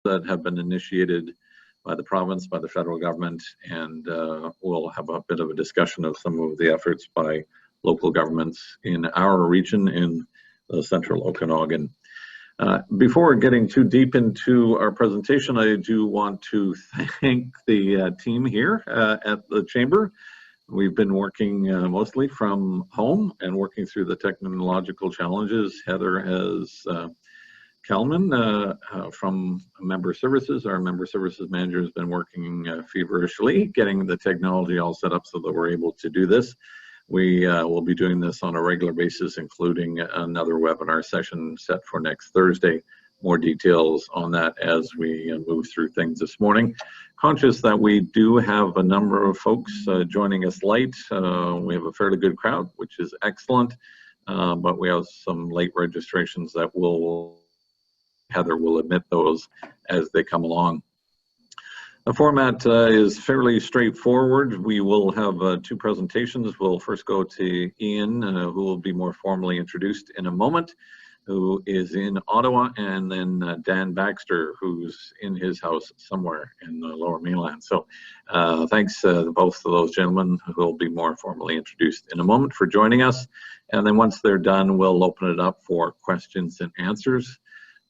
that have been initiated by the province, by the federal government, and we'll have a bit of a discussion of some of the efforts by local governments in our region in the central Okanagan. Before getting too deep into our presentation, I do want to thank the team here at the Chamber. We've been working mostly from home and working through the technological challenges. Heather has Kelman from Member Services, our Member Services Manager, has been working feverishly getting the technology all set up so that we're able to do this. We will be doing this on a regular basis, including another webinar session set for next Thursday. More details on that as we move through things this morning. Conscious that we do have a number of folks joining us late. We have a fairly good crowd, which is excellent, but we have some late registrations that Heather will admit those as they come along. The format is fairly straightforward. We will have two presentations. We'll first go to Ian, who will be more formally introduced in a moment, who is in Ottawa, and then Dan Baxter, who's in his house somewhere in the Lower Mainland. So thanks to both of those gentlemen, who will be more formally introduced in a moment, for joining us. And then once they're done, we'll open it up for questions and answers.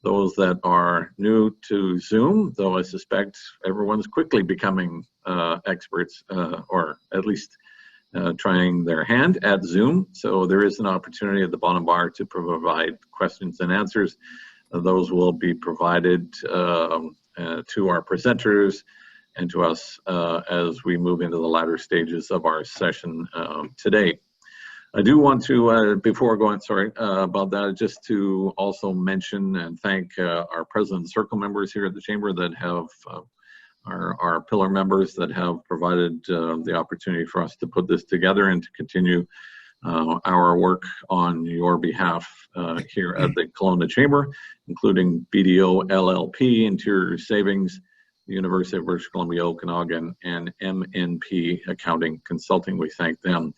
Those that are new to Zoom, though I suspect everyone's quickly becoming experts, or at least trying their hand at Zoom. So there is an opportunity at the bottom bar to provide questions and answers. Those will be provided to our presenters and to us as we move into the latter stages of our session today. I do want to, before going, about that, just to also mention and thank our President Circle members here at the Chamber that have, our pillar members that have provided the opportunity for us to put this together and to continue our work on your behalf here at the Kelowna Chamber, including BDO LLP, Interior Savings, the University of British Columbia Okanagan, and MNP Accounting Consulting. We thank them.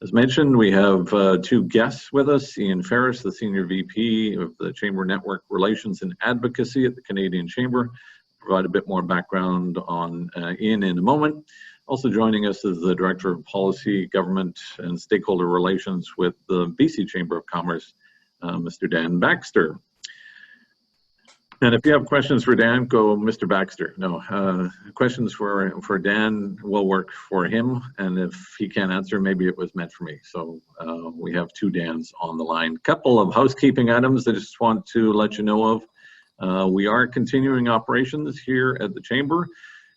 As mentioned, we have two guests with us, Ian Faris, the Senior VP of the Chamber Network Relations and Advocacy at the Canadian Chamber. Provide a bit more background on Ian in a moment. Also joining us is the Director of Policy, Government and Stakeholder Relations with the BC Chamber of Commerce, Mr. Dan Baxter. And if you have questions for Dan, go Mr. Baxter. No, questions for Dan will work for him. And if he can't answer, maybe it was meant for me. So we have two Dans on the line. Couple of housekeeping items I just want to let you know of. We are continuing operations here at the Chamber.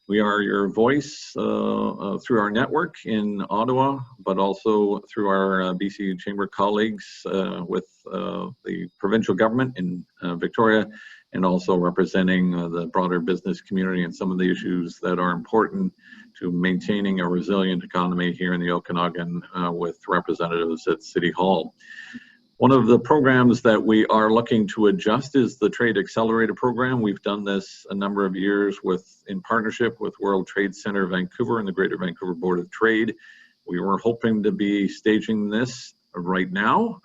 We are your voice through our network in Ottawa, but also through our BC Chamber colleagues with the provincial government in Victoria, and also representing the broader business community and some of the issues that are important to maintaining a resilient economy here in the Okanagan with representatives at City Hall. One of the programs that we are looking to adjust is the Trade Accelerator program. We've done this a number of years in partnership with World Trade Center Vancouver and the Greater Vancouver Board of Trade. We were hoping to be staging this right now,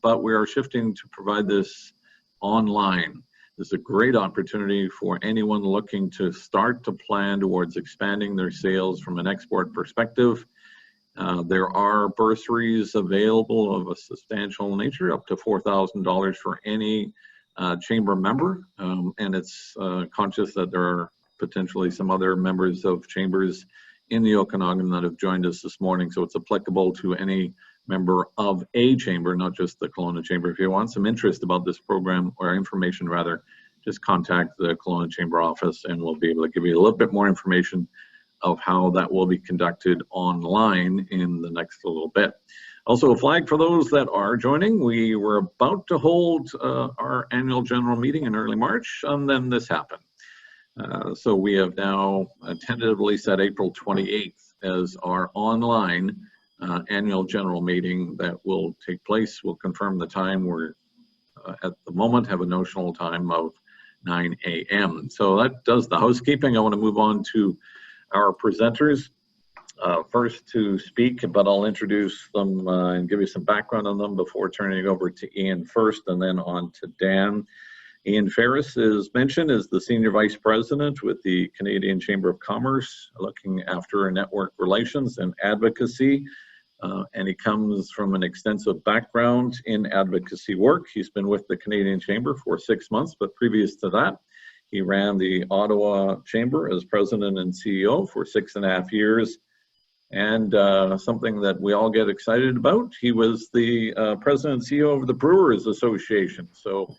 but we are shifting to provide this online. This is a great opportunity for anyone looking to start to plan towards expanding their sales from an export perspective. There are bursaries available of a substantial nature, up to $4,000 for any chamber member. And it's conscious that there are potentially some other members of chambers in the Okanagan that have joined us this morning. So it's applicable to any member of a chamber, not just the Kelowna Chamber. If you want some interest about this program, or information rather, just contact the Kelowna Chamber office and we'll be able to give you a little bit more information of how that will be conducted online in the next little bit. Also a flag for those that are joining. We were about to hold our annual general meeting in early March, and then this happened. So we have now tentatively set April 28th as our online annual general meeting that will take place. We'll confirm the time. We're at the moment have a notional time of 9 a.m. So that does the housekeeping. I want to move on to our presenters. First to speak, but I'll introduce them and give you some background on them before turning it over to Ian first, and then on to Dan. Ian Faris, as mentioned, is the Senior Vice President with the Canadian Chamber of Commerce, looking after network relations and advocacy. And he comes from an extensive background in advocacy work. He's been with the Canadian Chamber for 6 months, but previous to that, he ran the Ottawa Chamber as President and CEO for 6.5 years. And something that we all get excited about, he was the President and CEO of the Brewers Association. So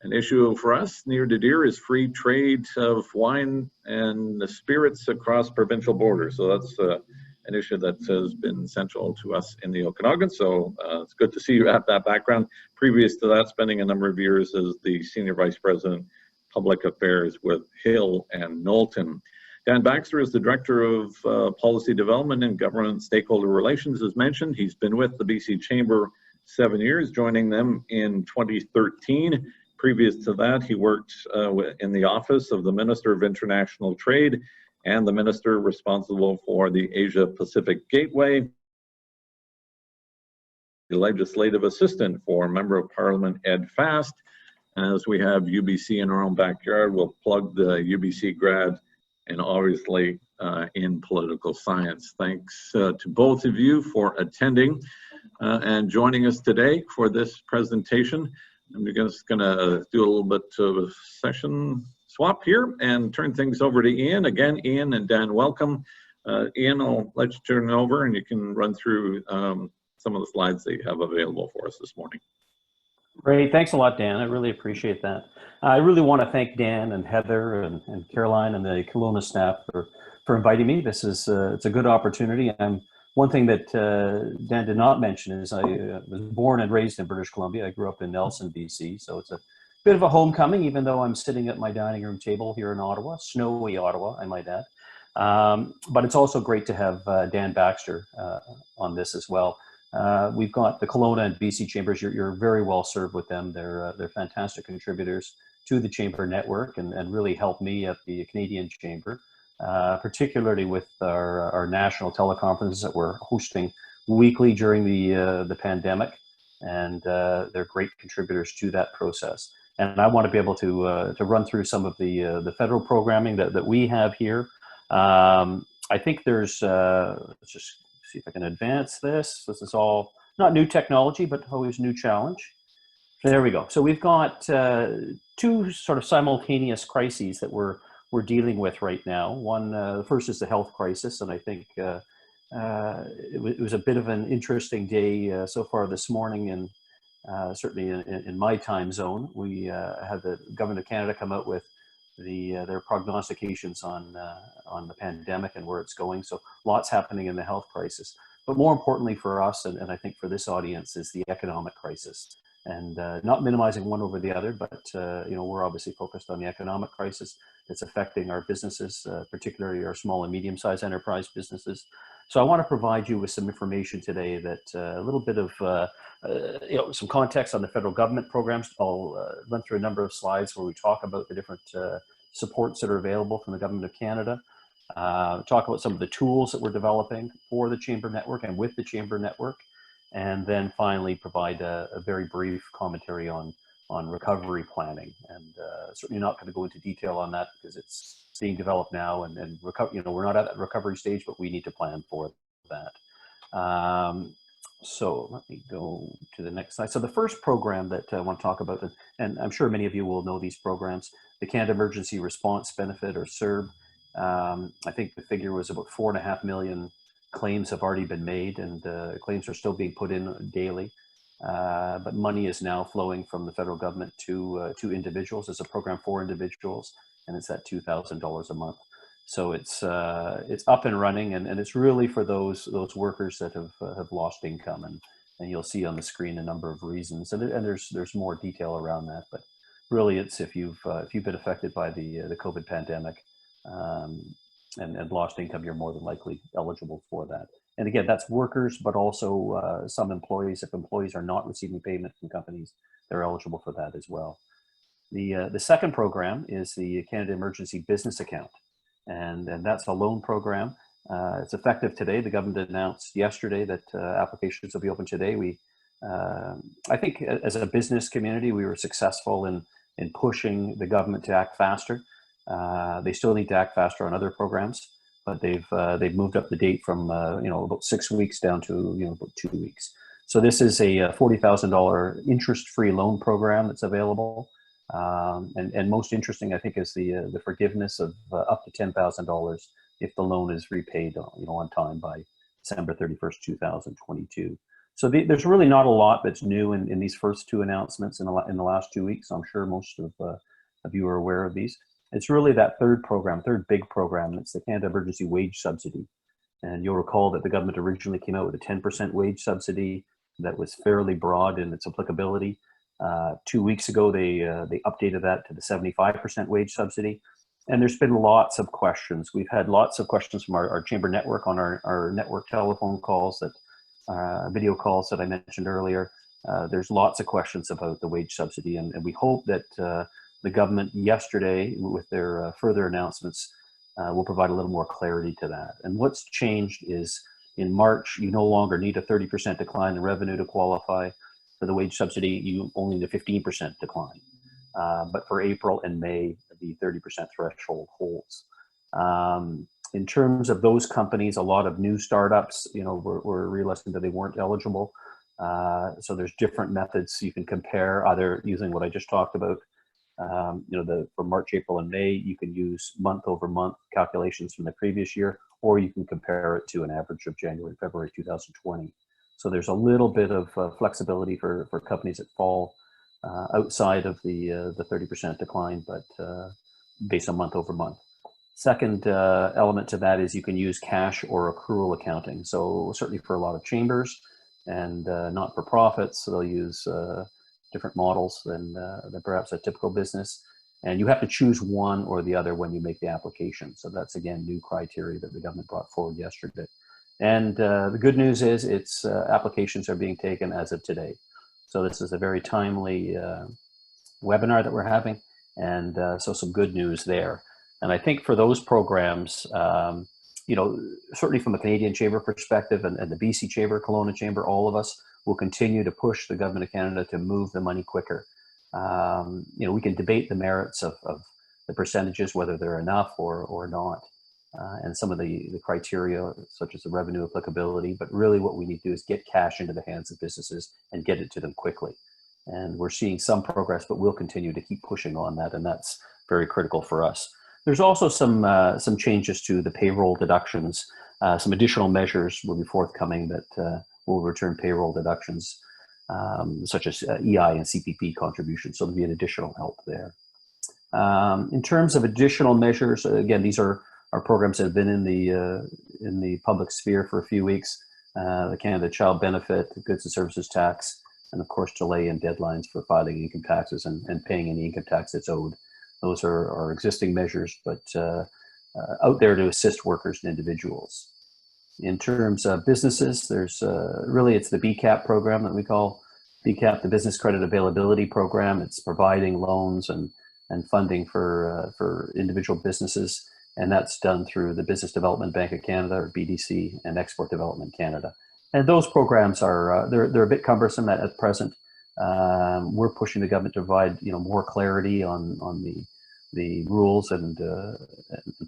an issue for us near to dear is free trade of wine and spirits across provincial borders. So that's an issue that has been central to us in the Okanagan. So it's good to see you have that background. Previous to that, spending a number of years as the Senior Vice President, Public Affairs with Hill and Knowlton. Dan Baxter is the Director of Policy Development and Government Stakeholder Relations, as mentioned. He's been with the BC Chamber 7 years, joining them in 2013. Previous to that, he worked in the office of the Minister of International Trade and the Minister responsible for the Asia Pacific Gateway, the Legislative Assistant for Member of Parliament Ed Fast. As we have UBC in our own backyard, we'll plug the UBC grad and obviously in political science. Thanks to both of you for attending and joining us today for this presentation. I'm just going to do a little bit of a session swap here and turn things over to Ian. Again, Ian and Dan, welcome. Ian, I'll let you turn it over and you can run through some of the slides that you have available for us this morning. Great, thanks a lot, Dan. I really appreciate that. I really want to thank Dan and Heather and Caroline and the Kelowna staff for inviting me. This is it's a good opportunity. One thing that Dan did not mention is I was born and raised in British Columbia. I grew up in Nelson, BC, so it's a bit of a homecoming, even though I'm sitting at my dining room table here in Ottawa, snowy Ottawa, I might add. But it's also great to have Dan Baxter on this as well. We've got the Kelowna and BC chambers. You're very well served with them. They're fantastic contributors to the chamber network and really help me at the Canadian Chamber. Particularly with our national teleconferences that we're hosting weekly during the pandemic, and they're great contributors to that process. And I want to be able to run through some of the federal programming that we have here. I think there's let's just see if I can advance this. This is all not new technology, but always new challenge. There we go. So we've got two sort of simultaneous crises that we're dealing with right now. One, the first is the health crisis, and I think it was a bit of an interesting day so far this morning, and certainly in my time zone. We had the Government of Canada come out with their prognostications on the pandemic and where it's going. So lots happening in the health crisis. But more importantly for us, and I think for this audience, is the economic crisis. And not minimizing one over the other, but we're obviously focused on the economic crisis that's affecting our businesses, particularly our small and medium-sized enterprise businesses. So I want to provide you with some information today that a little bit of some context on the federal government programs. I'll run through a number of slides where we talk about the different supports that are available from the Government of Canada. Talk about some of the tools that we're developing for the Chamber Network and with the Chamber Network. And then finally provide a very brief commentary on recovery planning. And certainly not going to go into detail on that because it's being developed now, and we're not at that recovery stage, but we need to plan for that. So let me go to the next slide. So the first program that I want to talk about, and I'm sure many of you will know these programs, the Canada Emergency Response Benefit, or CERB. I think the figure was about 4.5 million claims have already been made, and claims are still being put in daily. But money is now flowing from the federal government to individuals. It's a program for individuals, and it's at $2,000 a month. So it's up and running, and it's really for those workers that have lost income, and you'll see on the screen a number of reasons, and there's more detail around that. But really, it's if you've been affected by the COVID pandemic and lost income, you're more than likely eligible for that. And again, that's workers, but also some employees. If employees are not receiving payment from companies, they're eligible for that as well. The second program is the Canada Emergency Business Account, and that's a loan program. It's effective today. The government announced yesterday that applications will be open today. I think as a business community, we were successful in in pushing the government to act faster. They still need to act faster on other programs, but they've moved up the date from about 6 weeks down to about 2 weeks. So this is a $40,000 interest-free loan program that's available, and most interesting, I think, is the forgiveness of up to $10,000 if the loan is repaid on time by December 31st, 2022. So there's really not a lot that's new in these first two announcements in the last 2 weeks. I'm sure most of you are aware of these. It's really that third big program. It's the Canada Emergency Wage Subsidy. And you'll recall that the government originally came out with a 10% wage subsidy that was fairly broad in its applicability. 2 weeks ago, they updated that to the 75% wage subsidy. And there's been lots of questions. We've had lots of questions from our chamber network on our network telephone calls, video calls that I mentioned earlier. There's lots of questions about the wage subsidy, and we hope that the government yesterday, with their further announcements, will provide a little more clarity to that. And what's changed is in March, you no longer need a 30% decline in revenue to qualify for the wage subsidy. You only need a 15% decline. But for April and May, the 30% threshold holds. In terms of those companies, a lot of new startups, were realizing that they weren't eligible. So there's different methods you can compare, either using what I just talked about. For March, April, and May, you can use month-over-month calculations from the previous year, or you can compare it to an average of January, February 2020. So there's a little bit of flexibility for companies that fall outside of the 30% decline, but based on month-over-month. Second element to that is you can use cash or accrual accounting. So certainly for a lot of chambers and not-for-profits, so they'll use different models than perhaps a typical business. And you have to choose one or the other when you make the application. So that's, again, new criteria that the government brought forward yesterday. And the good news is its applications are being taken as of today. So this is a very timely webinar that we're having, and so some good news there. And I think for those programs, certainly from a Canadian Chamber perspective and the BC Chamber, Kelowna Chamber, all of us will continue to push the Government of Canada to move the money quicker. We can debate the merits of the percentages, whether they're enough or not, and some of the criteria, such as the revenue applicability. But really what we need to do is get cash into the hands of businesses and get it to them quickly. And we're seeing some progress, but we'll continue to keep pushing on that, and that's very critical for us. There's also some changes to the payroll deductions. Some additional measures will be forthcoming that will return payroll deductions, such as EI and CPP contributions. So there'll be an additional help there. In terms of additional measures, again, these are programs that have been in the public sphere for a few weeks. The Canada Child Benefit, the Goods and Services Tax, and of course delay in deadlines for filing income taxes and paying any income tax that's owed. Those are existing measures, but out there to assist workers and individuals. In terms of businesses, there's it's the BCAP program that we call BCAP, the Business Credit Availability Program. It's providing loans and funding for individual businesses, and that's done through the Business Development Bank of Canada, or BDC, and Export Development Canada. And those programs are they're a bit cumbersome at present. We're pushing the government to provide more clarity on the rules and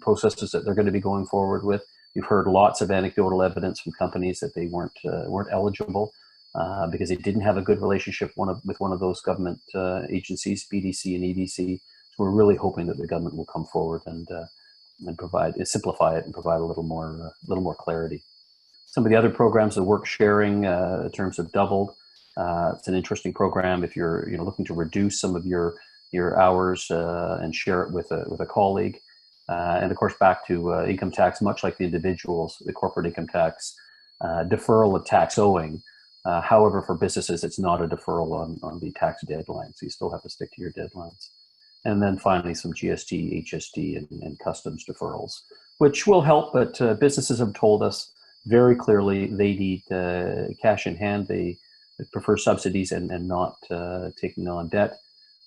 processes that they're going to be going forward with. You've heard lots of anecdotal evidence from companies that they weren't eligible because they didn't have a good relationship with one of those government agencies, BDC and EDC. So we're really hoping that the government will come forward and simplify it and provide a little more clarity. Some of the other programs, the work sharing terms have doubled. It's an interesting program if you're looking to reduce some of your hours and share it with a colleague. And of course, back to income tax, much like the individuals, the corporate income tax, deferral of tax owing. However, for businesses, it's not a deferral on the tax deadline, so you still have to stick to your deadlines. And then finally, some GST, HST, and customs deferrals, which will help, but businesses have told us very clearly they need cash in hand. They prefer subsidies and not taking on debt.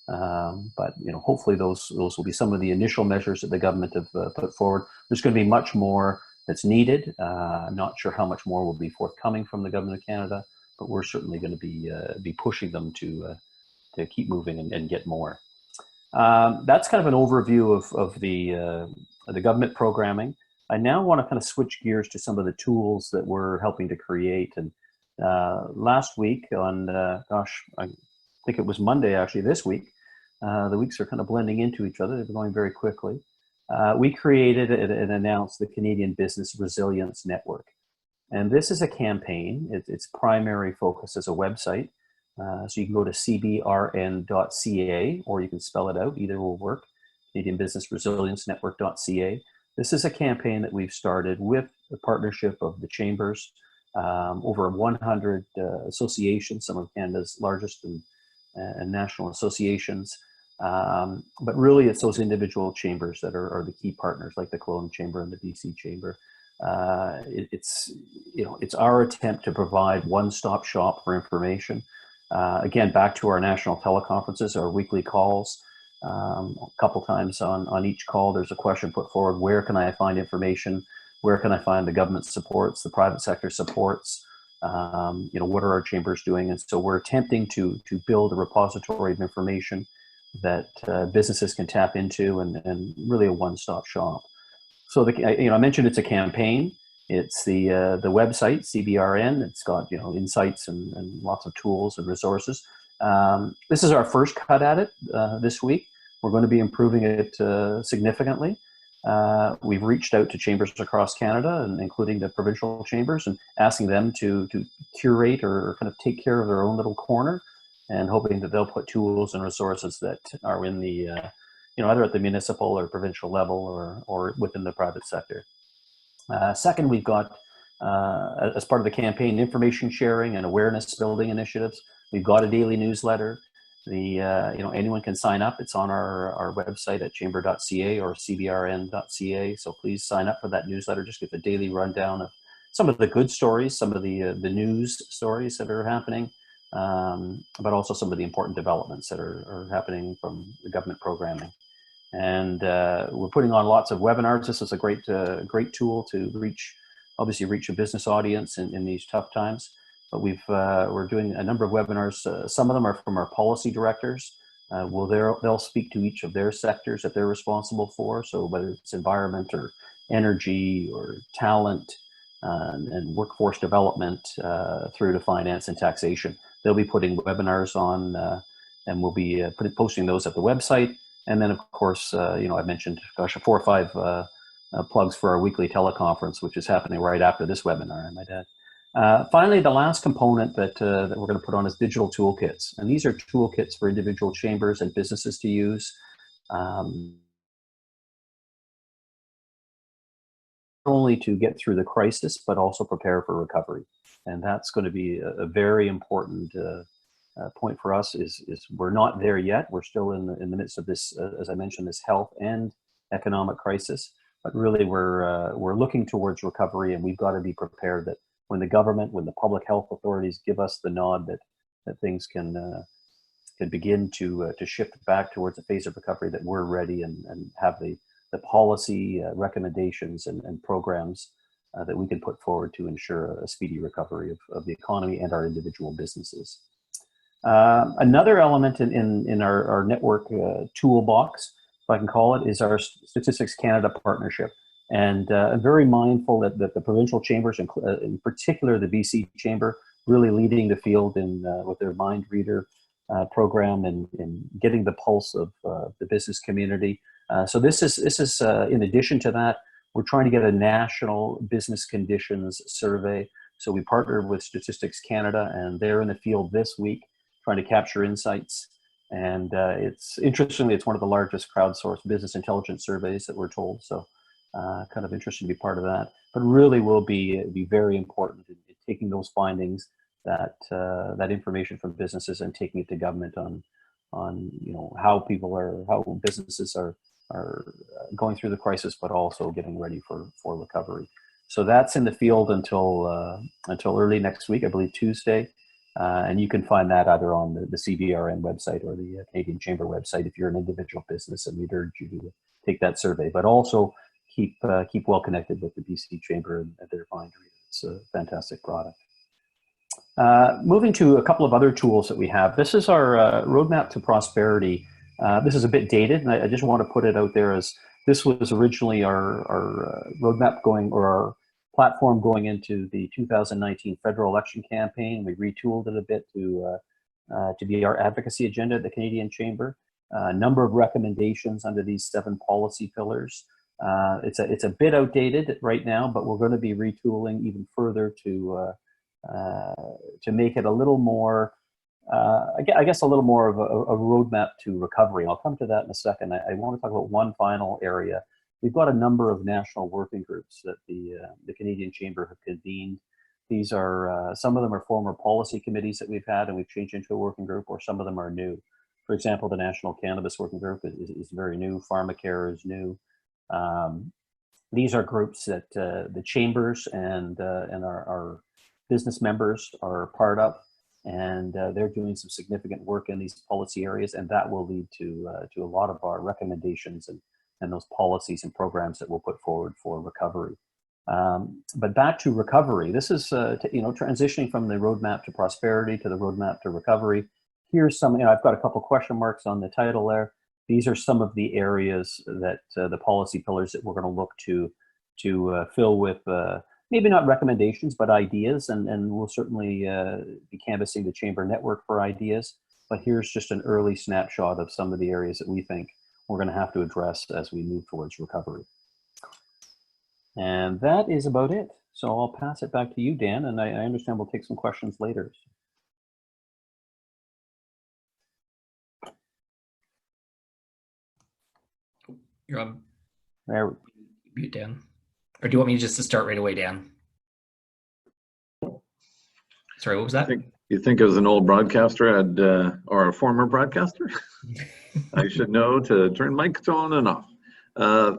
But hopefully those will be some of the initial measures that the government have put forward. There's going to be much more that's needed. I'm not sure how much more will be forthcoming from the Government of Canada, but we're certainly going to be pushing them to keep moving and get more. That's kind of an overview of the government programming. I now want to kind of switch gears to some of the tools that we're helping to create. And last week on, gosh, I think it was Monday actually this week, the weeks are kind of blending into each other. They're going very quickly. We created and announced the Canadian Business Resilience Network. And this is a campaign. Its primary focus is a website. So you can go to CBRN.ca, or you can spell it out. Either will work. Canadian Business Resilience Network.ca. This is a campaign that we've started with the partnership of the chambers, over 100 associations, some of Canada's largest and national associations. But really, it's those individual chambers that are the key partners, like the Kelowna Chamber and the BC Chamber. It's our attempt to provide one-stop shop for information. Again, back to our national teleconferences, our weekly calls. A couple times on each call, there's a question put forward: where can I find information? Where can I find the government supports, the private sector supports? What are our chambers doing? And so we're attempting to build a repository of information that businesses can tap into, and really a one-stop shop. So I mentioned it's a campaign. It's the website, CBRN. It's got insights and lots of tools and resources. This is our first cut at it this week. We're going to be improving it significantly. We've reached out to chambers across Canada, and including the provincial chambers, and asking them to curate or kind of take care of their own little corner, and hoping that they'll put tools and resources that are in the either at the municipal or provincial level or within the private sector. Second, we've got, as part of the campaign, information sharing and awareness building initiatives. We've got a daily newsletter. Anyone can sign up. It's on our website at chamber.ca or cbrn.ca. So please sign up for that newsletter. Just get the daily rundown of some of the good stories, some of the news stories that are happening, but also some of the important developments that are happening from the government programming. And we're putting on lots of webinars. This is a great tool to reach a business audience in these tough times. But we're doing a number of webinars. Some of them are from our policy directors. They'll speak to each of their sectors that they're responsible for. So whether it's environment or energy or talent and workforce development through to finance and taxation, they'll be putting webinars on, and we'll be posting those at the website. And then, of course, I've mentioned, 4 or 5 plugs for our weekly teleconference, which is happening right after this webinar, I might add. Finally, the last component that we're going to put on is digital toolkits. And these are toolkits for individual chambers and businesses to use. Not only to get through the crisis, but also prepare for recovery. And that's going to be a very important point for us. Is we're not there yet. We're still in the midst of this, as I mentioned, this health and economic crisis. But really, we're looking towards recovery, and we've got to be prepared that when the public health authorities give us the nod that things can begin to shift back towards a phase of recovery, that we're ready and have the policy recommendations and programs that we can put forward to ensure a speedy recovery of the economy and our individual businesses. Another element in our network toolbox, if I can call it, is our Statistics Canada partnership. And I'm very mindful that the provincial chambers, in particular the BC Chamber, really leading the field with their Mind Reader program and getting the pulse of the business community. So this is in addition to that, we're trying to get a national business conditions survey. So we partnered with Statistics Canada, and they're in the field this week trying to capture insights. And it's one of the largest crowdsourced business intelligence surveys that we're told. So kind of interesting to be part of that. But really will be very important in taking those findings, that information from businesses, and taking it to government on how businesses are going through the crisis, but also getting ready for recovery. So that's in the field until early next week, I believe Tuesday. And you can find that either on the CBRN website or the Canadian Chamber website if you're an individual business, and we'd urge you to take that survey. But also keep well connected with the BC Chamber and their Mind Reader. It's a fantastic product. Moving to a couple of other tools that we have. This is our Roadmap to Prosperity This is a bit dated, and I just want to put it out there as this was originally our roadmap going, or our platform going into the 2019 federal election campaign. We retooled it a bit to be our advocacy agenda at the Canadian Chamber. A number of recommendations under these 7 policy pillars. It's a bit outdated right now, but we're going to be retooling even further to make it a little more, I guess, a little more of a roadmap to recovery. I'll come to that in a second. I want to talk about one final area. We've got a number of national working groups that the Canadian Chamber have convened. These are, some of them are former policy committees that we've had and we've changed into a working group, or some of them are new. For example, the National Cannabis Working Group is very new. Pharmacare is new. These are groups that the chambers and our business members are part of, and they're doing some significant work in these policy areas, and that will lead to a lot of our recommendations and those policies and programs that we'll put forward for recovery. But back to recovery, this is transitioning from the roadmap to prosperity to the roadmap to recovery. Here's some, I've got a couple question marks on the title there. These are some of the areas that the policy pillars that we're going to look to fill with maybe not recommendations, but ideas, and we'll certainly be canvassing the chamber network for ideas. But here's just an early snapshot of some of the areas that we think we're going to have to address as we move towards recovery. And that is about it. So I'll pass it back to you, Dan, and I understand we'll take some questions later. You're on there. Mute, Dan. Or do you want me just to start right away, Dan? Sorry, what was that? You think as an old broadcaster or a former broadcaster, I should know to turn mics on and off.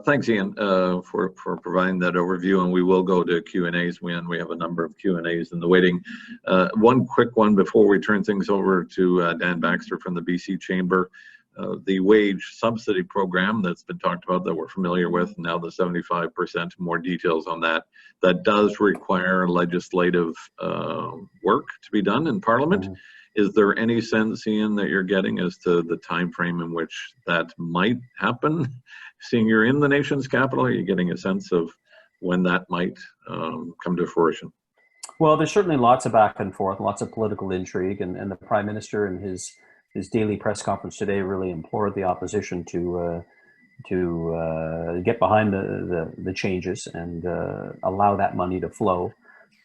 Thanks, Ian, for providing that overview, and we will go to Q&As when we have a number of Q&As in the waiting. One quick one before we turn things over to Dan Baxter from the BC Chamber. The wage subsidy program that's been talked about that we're familiar with, now the 75%, more details on that. That does require legislative work to be done in Parliament. Mm-hmm. Is there any sense, Ian, that you're getting as to the time frame in which that might happen? Seeing you're in the nation's capital, are you getting a sense of when that might come to fruition? Well, there's certainly lots of back and forth, lots of political intrigue, and the Prime Minister in his daily press conference today really implored the opposition to get behind the changes and allow that money to flow.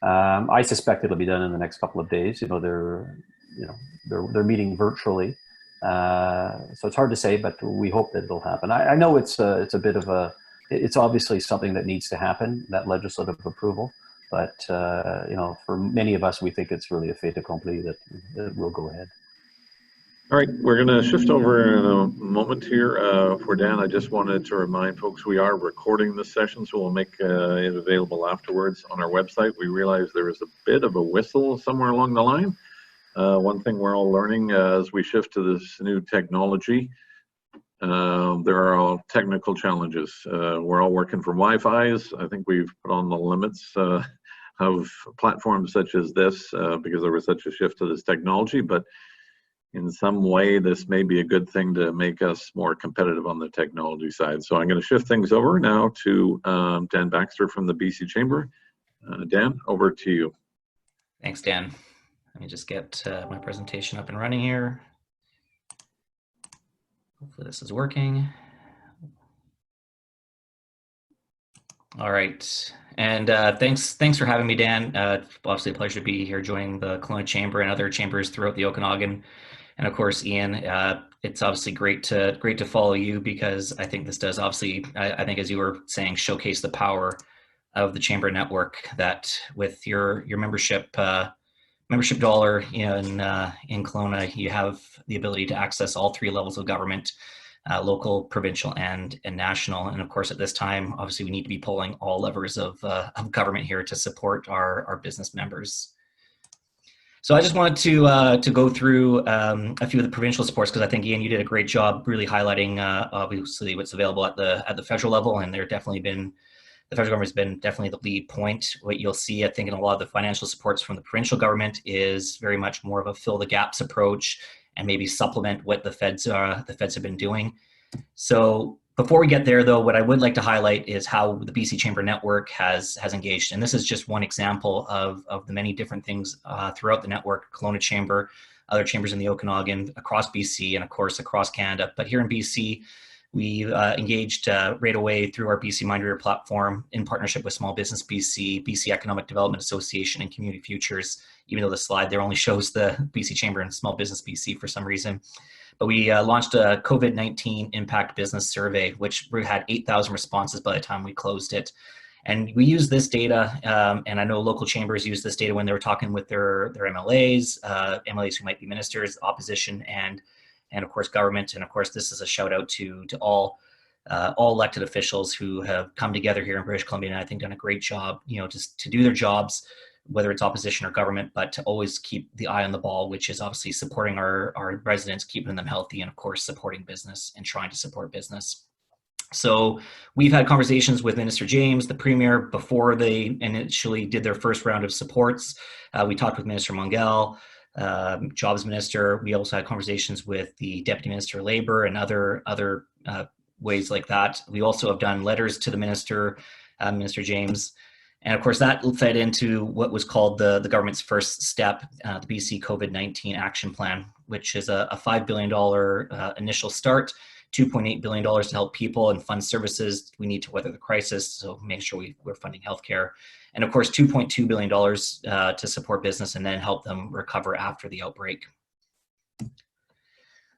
I suspect it'll be done in the next couple of days. They're meeting virtually, so it's hard to say, but we hope that it'll happen. I know it's a bit of it's obviously something that needs to happen, that legislative approval, but for many of us, we think it's really a fait accompli that it will go ahead. All right, we're going to shift over in a moment here for Dan. I just wanted to remind folks we are recording this session, so we'll make it available afterwards on our website. We realize there is a bit of a whistle somewhere along the line. One thing we're all learning as we shift to this new technology, there are all technical challenges. We're all working from Wi-Fi's. I think we've put on the limits of platforms such as this because there was such a shift to this technology, but in some way, this may be a good thing to make us more competitive on the technology side. So I'm going to shift things over now to Dan Baxter from the BC Chamber. Dan, over to you. Thanks, Dan. Let me just get my presentation up and running here. Hopefully this is working. All right. And thanks for having me, Dan. Obviously a pleasure to be here joining the Kelowna Chamber and other chambers throughout the Okanagan. And of course, Ian, it's obviously great to follow you, because I think this does obviously, I think as you were saying, showcase the power of the chamber network, that with your membership dollar in Kelowna, you have the ability to access all 3 levels of government, local, provincial, and national. And of course, at this time, obviously, we need to be pulling all levers of government here to support our business members. So I just wanted to go through a few of the provincial supports, because I think, Ian, you did a great job really highlighting obviously what's available at the federal level, and the federal government has been definitely the lead point. What you'll see, I think, in a lot of the financial supports from the provincial government is very much more of a fill the gaps approach, and maybe supplement what the feds have been doing. So before we get there, though, what I would like to highlight is how the BC Chamber Network has engaged. And this is just one example of the many different things throughout the network: Kelowna Chamber, other chambers in the Okanagan, across BC, and of course across Canada. But here in BC, we engaged right away through our BC Mind Reader platform in partnership with Small Business BC, BC Economic Development Association, and Community Futures, even though the slide there only shows the BC Chamber and Small Business BC for some reason. But we launched a COVID-19 Impact Business Survey, which we had 8,000 responses by the time we closed it. And we use this data, and I know local chambers use this data when they were talking with their MLAs, MLAs who might be ministers, opposition, and of course government. And of course, this is a shout out to all elected officials who have come together here in British Columbia, and I think done a great job, just to do their jobs, whether it's opposition or government, but to always keep the eye on the ball, which is obviously supporting our residents, keeping them healthy, and of course supporting business and trying to support business. So we've had conversations with Minister James, the Premier, before they initially did their first round of supports. We talked with Minister Mongell, Jobs Minister. We also had conversations with the Deputy Minister of Labour and other ways like that. We also have done letters to the Minister, Minister James. And of course, that fed into what was called the government's first step, the BC COVID-19 Action Plan, which is a $5 billion initial start, $2.8 billion to help people and fund services we need to weather the crisis, so make sure we're funding healthcare. And of course, $2.2 billion to support business and then help them recover after the outbreak.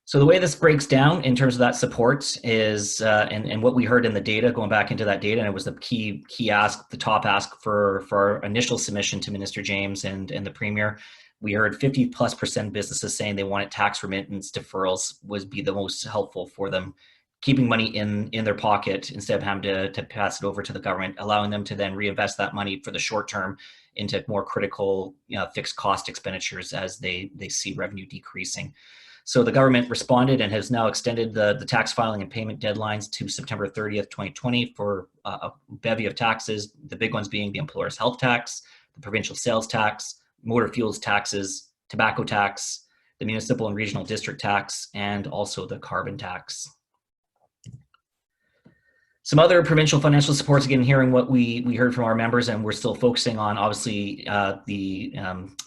So the way this breaks down in terms of that support is, and what we heard in the data, going back into that data, and it was the key ask, the top ask for our initial submission to Minister James and the Premier. We heard 50+% businesses saying they wanted tax remittance deferrals would be the most helpful for them, keeping money in their pocket instead of having to pass it over to the government, allowing them to then reinvest that money for the short term into more critical fixed cost expenditures as they see revenue decreasing. So the government responded and has now extended the tax filing and payment deadlines to September 30th, 2020 for a bevy of taxes, the big ones being the employer's health tax, the provincial sales tax, motor fuels taxes, tobacco tax, the municipal and regional district tax, and also the carbon tax. Some other provincial financial supports, again, hearing what we heard from our members, and we're still focusing on, obviously, the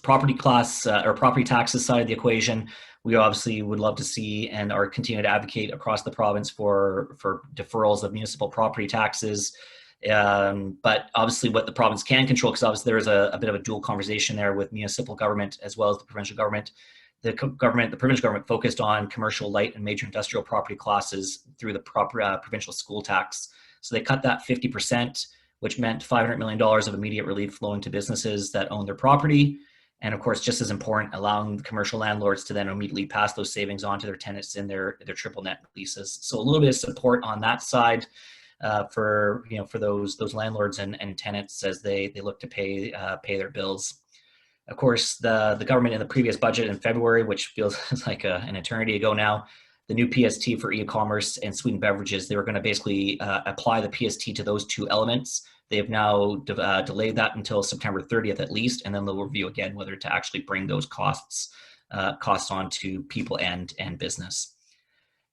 property class or property taxes side of the equation. We obviously would love to see and are continuing to advocate across the province for deferrals of municipal property taxes. But obviously what the province can control, because obviously there is a bit of a dual conversation there with municipal government as well as the provincial government. The provincial government focused on commercial, light, and major industrial property classes through the provincial school tax. So they cut that 50%, which meant $500 million of immediate relief flowing to businesses that own their property. And of course, just as important, allowing the commercial landlords to then immediately pass those savings on to their tenants in their triple net leases. So a little bit of support on that side for those landlords and tenants as they look to pay their bills. Of course, the government in the previous budget in February, which feels like an eternity ago now, the new PST for e-commerce and sweetened beverages, they were going to basically apply the PST to those two elements. They have now delayed that until September 30th at least, and then they'll review again whether to actually bring those costs on to people and business.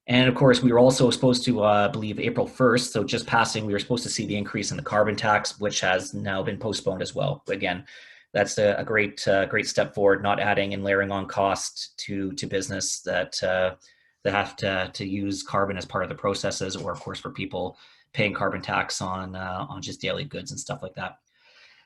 And of course, we were also supposed to believe April 1st, so just passing, we were supposed to see the increase in the carbon tax, which has now been postponed as well. Again, that's a great step forward, not adding and layering on cost to business that have to use carbon as part of the processes, or of course for people paying carbon tax on just daily goods and stuff like that.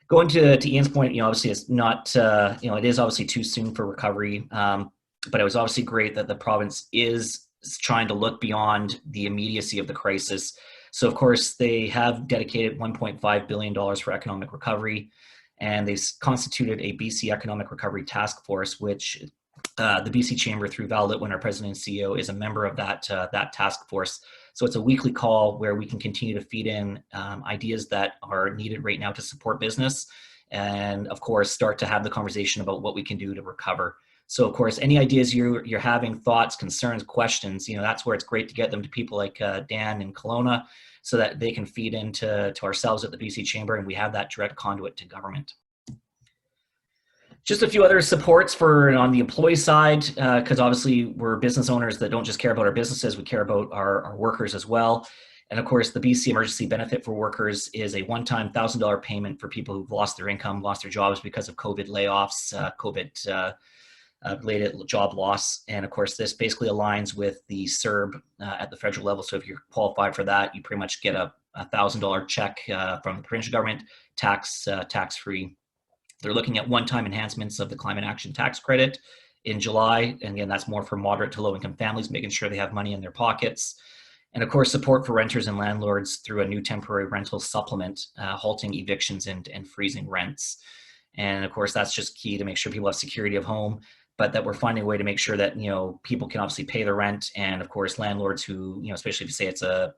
Going to Ian's point, obviously it's not, it is obviously too soon for recovery, but it was obviously great that the province is trying to look beyond the immediacy of the crisis. So of course they have dedicated $1.5 billion for economic recovery, and they've constituted a BC Economic Recovery Task Force, which the BC Chamber through Val Litwin, our president and CEO, is a member of that task force. So it's a weekly call where we can continue to feed in ideas that are needed right now to support business, and of course start to have the conversation about what we can do to recover. So of course, any ideas you're having, thoughts, concerns, questions, that's where it's great to get them to people like Dan in Kelowna, so that they can feed into ourselves at the BC Chamber, and we have that direct conduit to government. Just a few other supports for on the employee side, because obviously we're business owners that don't just care about our businesses, we care about our workers as well. And of course, the BC Emergency Benefit for Workers is a one-time $1,000 payment for people who've lost their income, lost their jobs because of COVID layoffs, COVID related job loss. And of course, this basically aligns with the CERB at the federal level. So if you're qualified for that, you pretty much get a $1,000 check from the provincial government, tax-free. They're looking at one-time enhancements of the climate action tax credit in July. And again, that's more for moderate to low-income families, making sure they have money in their pockets. And of course, support for renters and landlords through a new temporary rental supplement, halting evictions and freezing rents. And of course, that's just key to make sure people have security of home, but that we're finding a way to make sure that, people can obviously pay the rent. And of course, landlords who, especially if you say it's an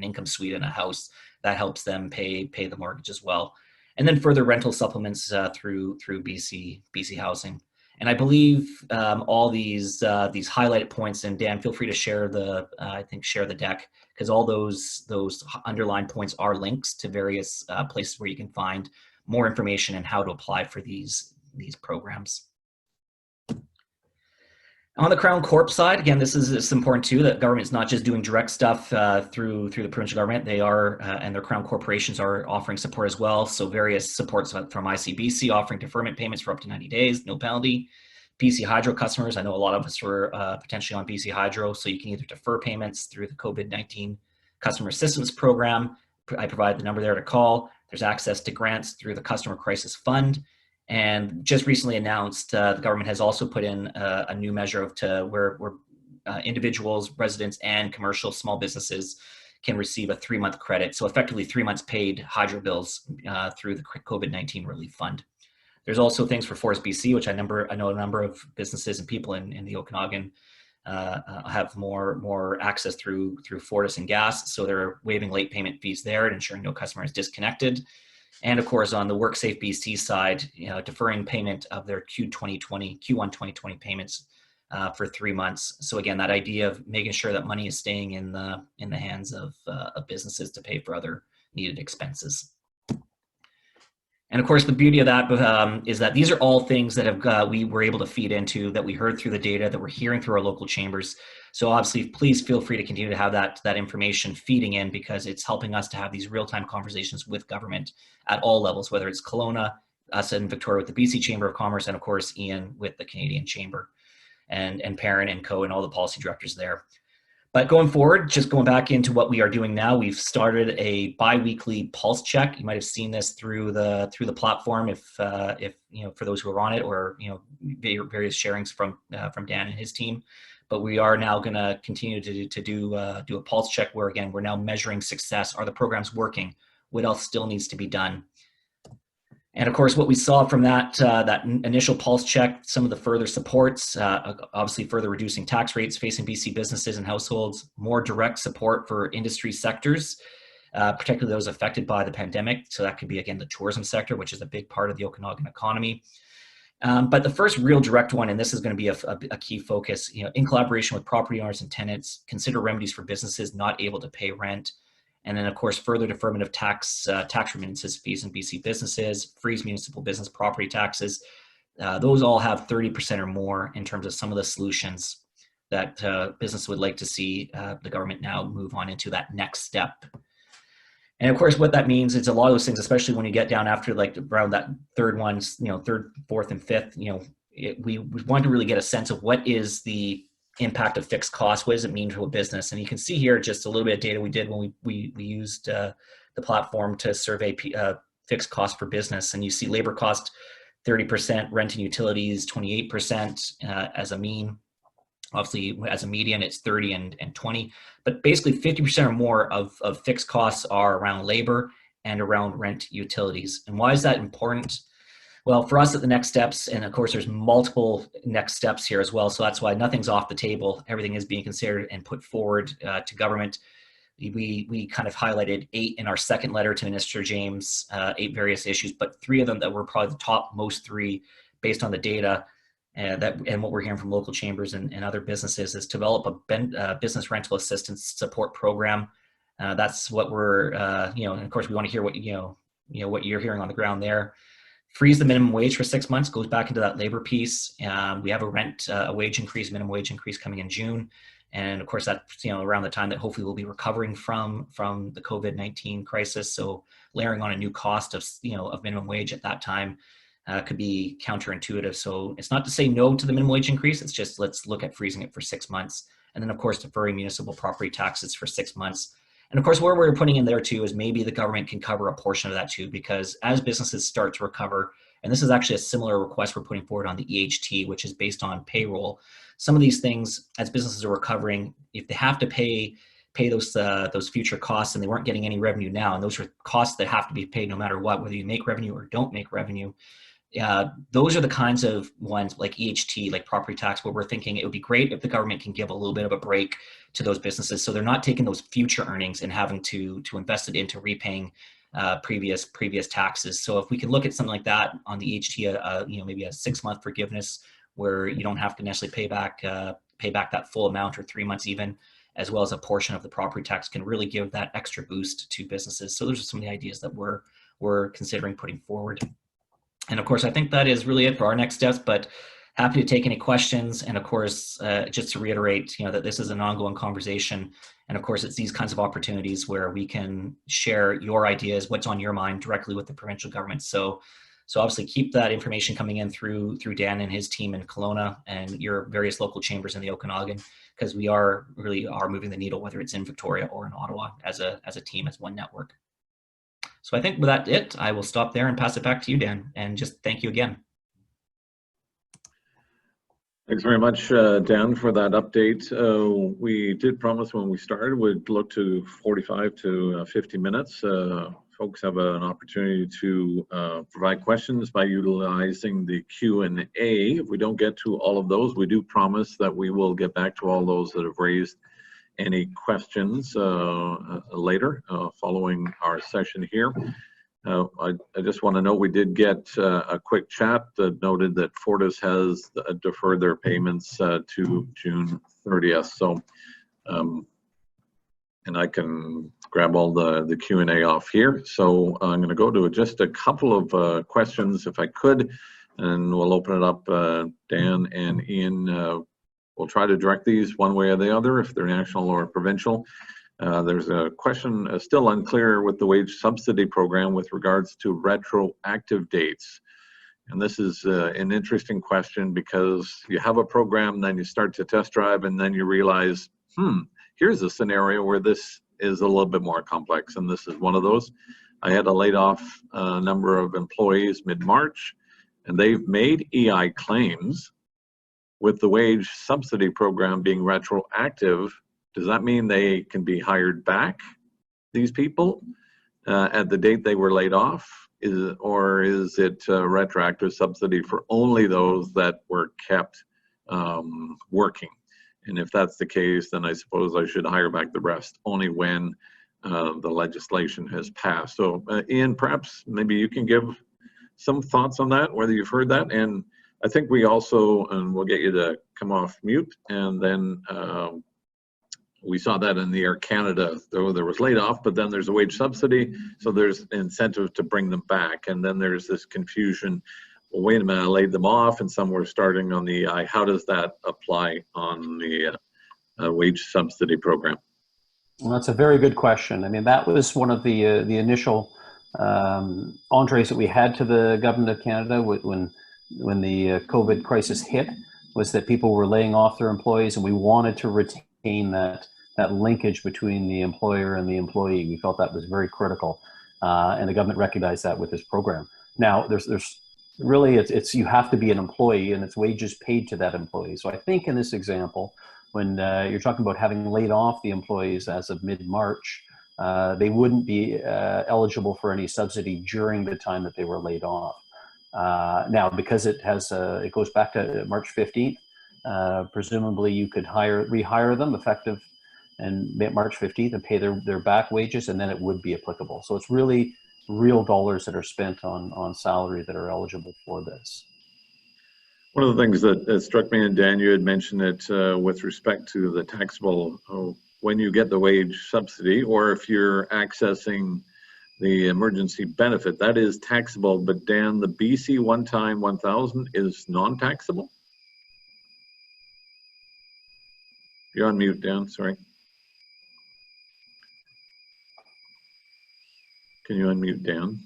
income suite in a house, that helps them pay the mortgage as well. And then further rental supplements through BC Housing. And I believe all these highlighted points, and Dan, feel free to share the deck, because all those underlined points are links to various places where you can find more information and how to apply for these programs. On the Crown Corp side, again, this is important too, that government is not just doing direct stuff through the provincial government. They are, and their Crown corporations are offering support as well. So various supports from ICBC offering deferment payments for up to 90 days, no penalty. BC Hydro customers, I know a lot of us were potentially on BC Hydro, so you can either defer payments through the COVID-19 Customer Assistance Program. I provide the number there to call. There's access to grants through the Customer Crisis Fund. And just recently announced, the government has also put in a new measure where individuals, residents, and commercial small businesses can receive a 3-month credit. So effectively 3 months paid hydro bills through the COVID-19 Relief Fund. There's also things for Forest BC, which I know a number of businesses and people in the Okanagan have more access through Fortis and gas. So they're waiving late payment fees there and ensuring no customer is disconnected. And of course, on the WorkSafe BC side, deferring payment of their Q1 2020 payments for 3 months. So again, that idea of making sure that money is staying in the hands of businesses to pay for other needed expenses. And of course, the beauty of that is that these are all things that we were able to feed into, that we heard through the data, that we're hearing through our local chambers. So obviously, please feel free to continue to have that information feeding in, because it's helping us to have these real-time conversations with government at all levels, whether it's Kelowna, us in Victoria with the BC Chamber of Commerce, and of course, Ian with the Canadian Chamber, and Perrin and Co. and all the policy directors there. But going forward, just going back into what we are doing now, we've started a bi-weekly pulse check. You might have seen this through the platform, if for those who are on it, or various sharings from Dan and his team. But we are now going to continue to do a pulse check, where again we're now measuring success. Are the programs working? What else still needs to be done? And of course, what we saw from that initial pulse check, some of the further supports, obviously further reducing tax rates facing BC businesses and households, more direct support for industry sectors, particularly those affected by the pandemic. So that could be, again, the tourism sector, which is a big part of the Okanagan economy. But the first real direct one, and this is going to be a key focus, in collaboration with property owners and tenants, consider remedies for businesses not able to pay rent. And then, of course, further deferment of tax remittances fees in BC businesses, freeze municipal business property taxes. Those all have 30% or more in terms of some of the solutions that business would like to see the government now move on into that next step. And of course, what that means is a lot of those things, especially when you get down after like around that third one, third, fourth, and fifth, we want to really get a sense of what is the impact of fixed costs. What does it mean to a business? And you can see here just a little bit of data we did when we used the platform to survey fixed costs for business. And you see labor cost 30%, rent and utilities 28% as a mean. Obviously, as a median, it's 30 and 20. But basically, 50% or more of fixed costs are around labor and around rent, utilities. And why is that important? Well, for us at the next steps, and of course, there's multiple next steps here as well. So that's why nothing's off the table. Everything is being considered and put forward to government. We kind of highlighted 8 in our second letter to Minister James, 8 various issues, but 3 of them that were probably the top most 3 based on the data and what we're hearing from local chambers and other businesses is develop a business rental assistance support program. That's what we're, and of course we want to hear what, what you're hearing on the ground there. freeze the minimum wage for 6 months, goes back into that labor piece. We have a wage increase, minimum wage increase coming in June. And of course, that's around the time that hopefully we'll be recovering from the COVID-19 crisis. So layering on a new cost of minimum wage at that time could be counterintuitive. So it's not to say no to the minimum wage increase. It's just let's look at freezing it for 6 months, and then of course deferring municipal property taxes for 6 months. And of course, where we're putting in there too is maybe the government can cover a portion of that too, because as businesses start to recover, and this is actually a similar request we're putting forward on the EHT, which is based on payroll. Some of these things, as businesses are recovering, if they have to pay those future costs and they weren't getting any revenue now, and those are costs that have to be paid no matter what, whether you make revenue or don't make revenue. Those are the kinds of ones like EHT, like property tax, where we're thinking it would be great if the government can give a little bit of a break to those businesses, so they're not taking those future earnings and having to invest it into repaying previous taxes. So if we can look at something like that on the EHT, maybe a 6-month forgiveness where you don't have to necessarily pay back that full amount, or 3 months even, as well as a portion of the property tax, can really give that extra boost to businesses. So those are some of the ideas that we're considering putting forward. And of course, I think that is really it for our next steps, but happy to take any questions. And of course, just to reiterate, that this is an ongoing conversation. And of course, it's these kinds of opportunities where we can share your ideas, what's on your mind, directly with the provincial government. So obviously keep that information coming in through Dan and his team in Kelowna and your various local chambers in the Okanagan, because we really are moving the needle, whether it's in Victoria or in Ottawa, as a team, as one network. So I think with that I will stop there and pass it back to you, Dan, and just thank you again. Thanks very much, Dan, for that update. We did promise when we started we'd look to 45 to 50 minutes. Folks have an opportunity to provide questions by utilizing the Q&A. If we don't get to all of those, we do promise that we will get back to all those that have raised any questions later following our session here. I just want to note we did get a quick chat that noted that Fortis has deferred their payments to June 30th. So, and I can grab all the Q&A off here. So I'm going to go to just a couple of questions, if I could, and we'll open it up. Dan and Ian will try to direct these one way or the other, if they're national or provincial. There's a question still unclear with the wage subsidy program with regards to retroactive dates. And this is an interesting question, because you have a program, then you start to test drive, and then you realize, here's a scenario where this is a little bit more complex, and this is one of those. I had a laid off number of employees mid-March, and they've made EI claims. With the wage subsidy program being retroactive, does that mean they can be hired back, these people, at the date they were laid off? Or is it retroactive subsidy for only those that were kept working? And if that's the case, then I suppose I should hire back the rest only when the legislation has passed. So Ian, perhaps maybe you can give some thoughts on that, whether you've heard that. And I think we also, and we'll get you to come off mute, and then we saw that in the Air Canada, though there was laid off, but then there's a wage subsidy, so there's incentive to bring them back. And then there's this confusion, well, wait a minute, I laid them off, and some were starting on the EI. How does that apply on the wage subsidy program? Well, that's a very good question. I mean, that was one of the initial entrees that we had to the government of Canada when the COVID crisis hit, was that people were laying off their employees, and we wanted to retain that linkage between the employer and the employee. We felt that was very critical, and the government recognized that with this program. Now, there's really, it's you have to be an employee, and it's wages paid to that employee. So I think in this example, when you're talking about having laid off the employees as of mid-March, they wouldn't be eligible for any subsidy during the time that they were laid off. Now, because it goes back to March 15th, presumably you could rehire them effective and March 15th and pay their back wages, and then it would be applicable. So it's really real dollars that are spent on salary that are eligible for this. One of the things that struck me, and Dan, you had mentioned it with respect to the taxable, when you get the wage subsidy, or if you're accessing the emergency benefit, that is taxable, but Dan, the BC one-time 1,000 is non-taxable? You're on mute, Dan, sorry. Can you unmute Dan?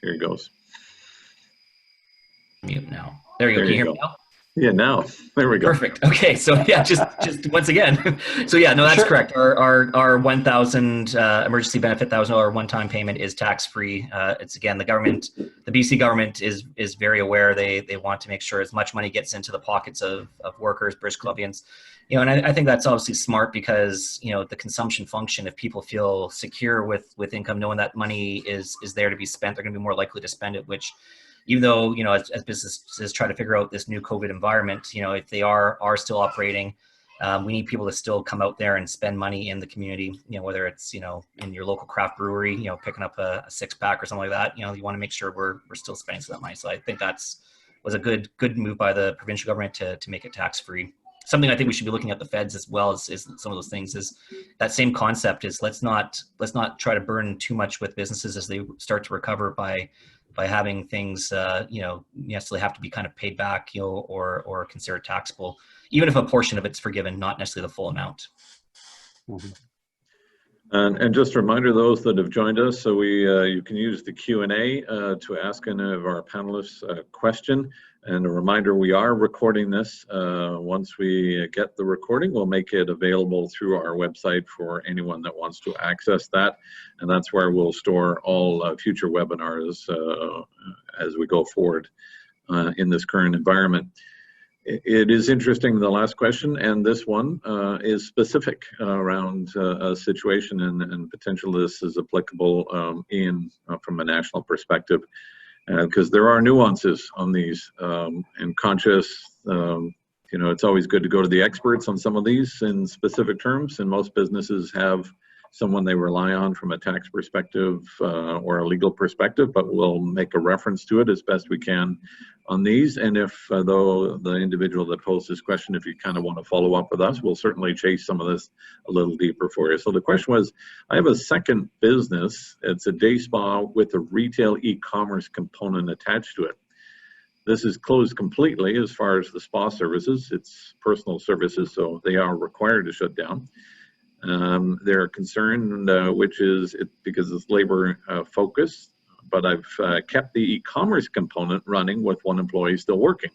Here he goes. Mute now. There you go. Can you hear me now? Yeah, now there we go. Perfect. Okay, so yeah, just once again. So yeah, no, that's correct. Our 1,000 emergency benefit $1,000 one-time payment is tax-free. It's again the government, the BC government is very aware. They want to make sure as much money gets into the pockets of workers, British Columbians. You know, and I think that's obviously smart because you know the consumption function. If people feel secure with income, knowing that money is there to be spent, they're going to be more likely to spend it. Which, even though, you know, as businesses try to figure out this new COVID environment, you know, if they are still operating, we need people to still come out there and spend money in the community, you know, whether it's, you know, in your local craft brewery, you know, picking up a 6-pack or something like that, you know, you want to make sure we're still spending some of that money. So I think was a good move by the provincial government to make it tax-free. Something I think we should be looking at the feds as well is some of those things is that same concept is let's not try to burn too much with businesses as they start to recover by having things, you know, necessarily have to be kind of paid back, you know, or considered taxable, even if a portion of it's forgiven, not necessarily the full amount. Mm-hmm. And just a reminder, those that have joined us, so you can use the Q&A to ask any of our panelists a question. And a reminder, we are recording this. Once we get the recording, we'll make it available through our website for anyone that wants to access that. And that's where we'll store all future webinars as we go forward in this current environment. It is interesting, the last question, and this one is specific around a situation, and potentially this is applicable from a national perspective. Because there are nuances on these, and conscious, you know, it's always good to go to the experts on some of these in specific terms, and most businesses have someone they rely on from a tax perspective or a legal perspective, but we'll make a reference to it as best we can on these. And if though the individual that posed this question, if you kind of want to follow up with us, we'll certainly chase some of this a little deeper for you. So the question was, I have a second business. It's a day spa with a retail e-commerce component attached to it. This is closed completely as far as the spa services. It's personal services, so they are required to shut down. They're concerned, which is because it's labor focused, but I've kept the e-commerce component running with one employee still working.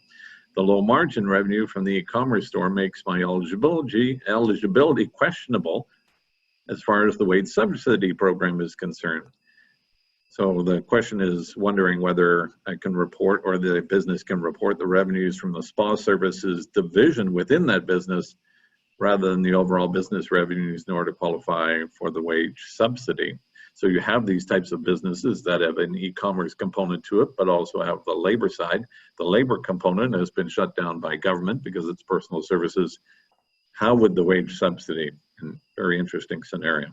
The low margin revenue from the e-commerce store makes my eligibility questionable as far as the wage subsidy program is concerned. So the question is wondering whether I can report, or the business can report, the revenues from the spa services division within that business rather than the overall business revenues in order to qualify for the wage subsidy. So you have these types of businesses that have an e-commerce component to it, but also have the labor side. The labor component has been shut down by government because it's personal services. How would the wage subsidy? Very interesting scenario.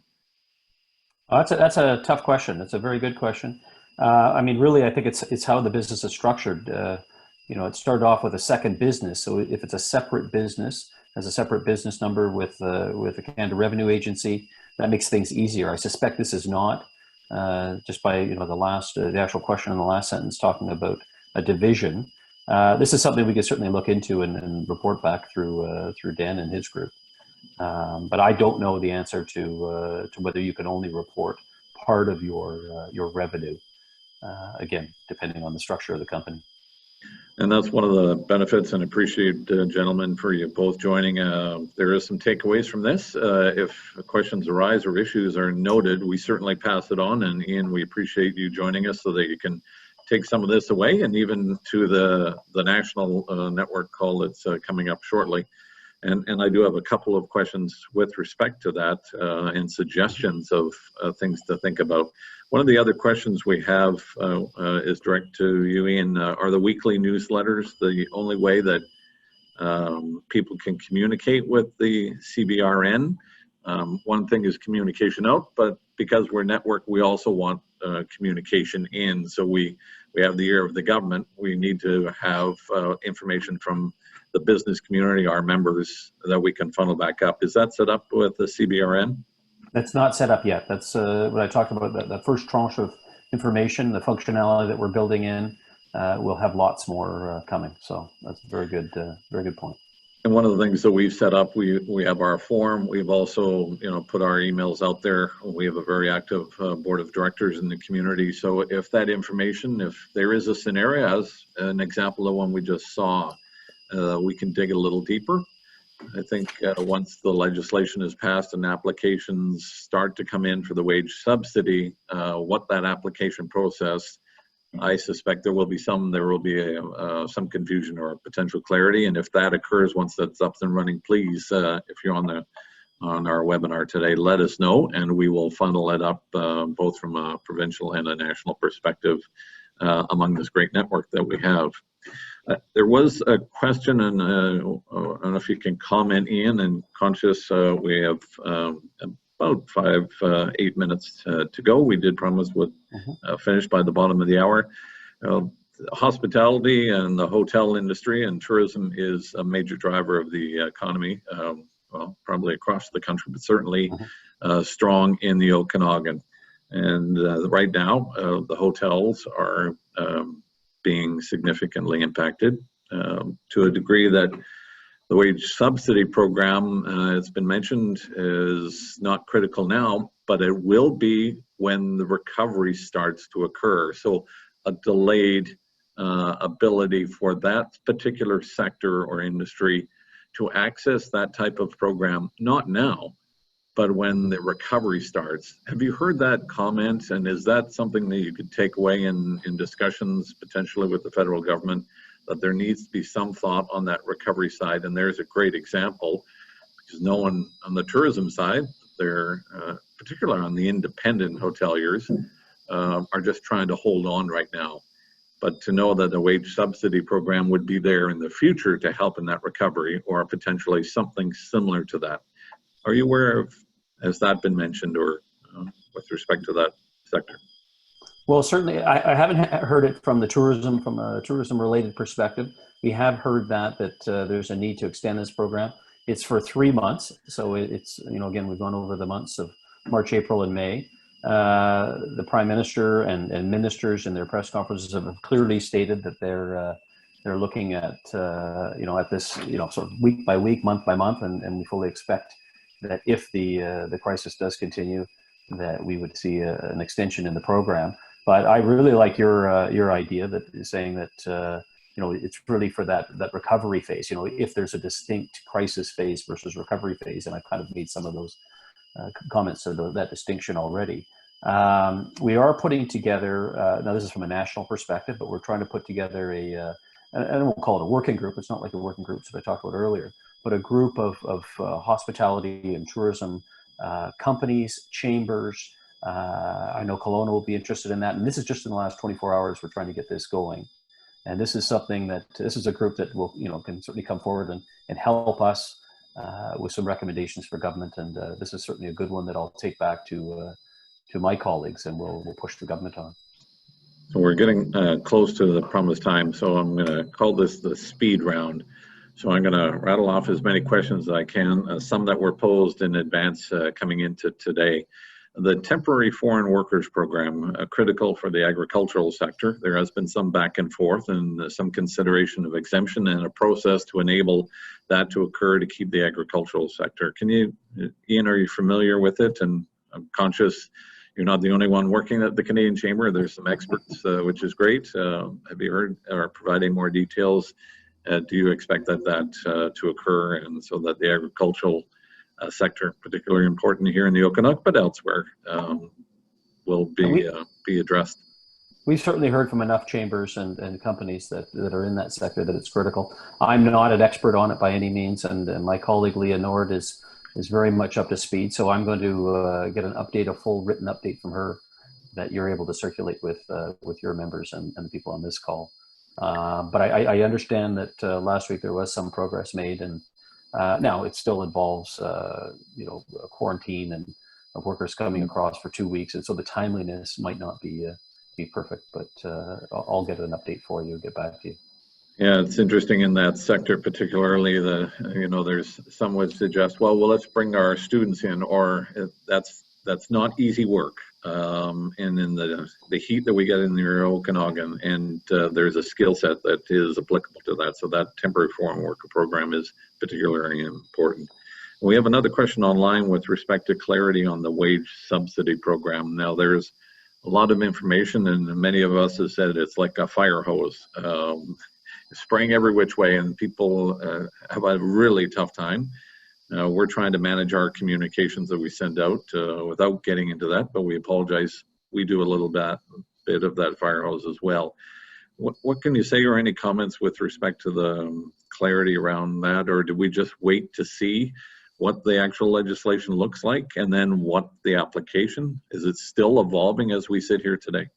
That's a tough question. That's a very good question. I mean, really, I think it's how the business is structured. You know, it started off with a second business. So if it's a separate business, has a separate business number with the Canada Revenue Agency, that makes things easier. I suspect this is not, just by, you know, the actual question in the last sentence talking about a division. This is something we could certainly look into and report back through Dan and his group. But I don't know the answer to whether you can only report part of your revenue, again, depending on the structure of the company. And that's one of the benefits, and appreciate, gentlemen, for you both joining. There is some takeaways from this. If questions arise or issues are noted, we certainly pass it on. And Ian, we appreciate you joining us so that you can take some of this away, and even to the national network call that's coming up shortly. And I do have a couple of questions with respect to that and suggestions of things to think about. One of the other questions we have is direct to you, Ian. Are the weekly newsletters the only way that people can communicate with the CBRN? One thing is communication out, but because we're network, we also want communication in. So we we have the ear of the government, we need to have information from the business community, our members, that we can funnel back up. Is that set up with the CBRN? That's not set up yet. That's what I talked about, the first tranche of information, the functionality that we're building in. We'll have lots more coming. So that's a very good point. And one of the things that we've set up, we have our forum. We've also, put our emails out there. We have a very active board of directors in the community. So if that information, if there is a scenario, as an example of one we just saw, we can dig a little deeper. I think once the legislation is passed and applications start to come in for the wage subsidy, what that application process, I suspect there will be some confusion or potential clarity. And if that occurs, once that's up and running, please, if you're on our webinar today, let us know, and we will funnel it up both from a provincial and a national perspective among this great network that we have. There was a question, and I don't know if you can comment, Ian, and conscious we have about 8 minutes to go. We did promise we'd finish by the bottom of the hour. Hospitality and the hotel industry and tourism is a major driver of the economy, well, probably across the country, but certainly strong in the Okanagan. And right now, the hotels are being significantly impacted to a degree that the wage subsidy program, it's been mentioned, is not critical now, but it will be when the recovery starts to occur. So a delayed ability for that particular sector or industry to access that type of program, not now, but when the recovery starts. Have you heard that comment? And is that something that you could take away in discussions potentially with the federal government, that there needs to be some thought on that recovery side? And there's a great example, because no one on the tourism side, they're particularly on the independent hoteliers, are just trying to hold on right now. But to know that a wage subsidy program would be there in the future to help in that recovery, or potentially something similar to that. Are you aware of, has that been mentioned, or with respect to that sector? Well, certainly, I haven't heard it from a tourism-related perspective. We have heard that there's a need to extend this program. It's for 3 months, so it's, again, we've gone over the months of March, April, and May. The Prime Minister and ministers in their press conferences have clearly stated that they're looking at at this sort of week by week, month by month, and we fully expect that if the crisis does continue, that we would see an extension in the program. But I really like your idea that is saying that it's really for that recovery phase. If there's a distinct crisis phase versus recovery phase, and I've kind of made some of those comments or that distinction already. We are putting together, now this is from a national perspective, but we're trying to put together I won't call it a working group. It's not like the working groups that I talked about earlier, but a group of hospitality and tourism companies, chambers. I know Kelowna will be interested in that. And this is just in the last 24 hours, we're trying to get this going. And this is something this is a group that will, can certainly come forward and help us with some recommendations for government. And this is certainly a good one that I'll take back to my colleagues, and we'll push the government on. So we're getting close to the promised time, so I'm going to call this the speed round. So I'm going to rattle off as many questions as I can, some that were posed in advance coming into today. The temporary foreign workers program, critical for the agricultural sector. There has been some back and forth and some consideration of exemption and a process to enable that to occur to keep the agricultural sector. Ian, are you familiar with it? And I'm conscious you're not the only one working at the Canadian Chamber. There's some experts, which is great. Have you heard or providing more details? Do you expect that to occur, and so that the agricultural sector, particularly important here in the Okanagan, but elsewhere, will be addressed? We've certainly heard from enough chambers and companies that are in that sector that it's critical. I'm not an expert on it by any means, and my colleague Leah Nord is very much up to speed. So I'm going to get a full written update from her that you're able to circulate with your members and the people on this call. But I understand that last week there was some progress made, and now it still involves a quarantine and of workers coming across for 2 weeks, and so the timeliness might not be be perfect, but I'll get an update for you, get back to you. Yeah, it's interesting in that sector, particularly there's some would suggest, well, let's bring our students in, or that's not easy work. And in the heat that we get in the Okanagan, and there's a skill set that is applicable to that. So that temporary foreign worker program is particularly important. We have another question online with respect to clarity on the wage subsidy program. Now, there's a lot of information, and many of us have said it's like a fire hose. Spraying every which way, and people have a really tough time. We're trying to manage our communications that we send out without getting into that, but we apologize. We do a little bit of that fire hose as well. What can you say, or any comments with respect to the clarity around that, or do we just wait to see what the actual legislation looks like, and then what the application? Is it still evolving as we sit here today?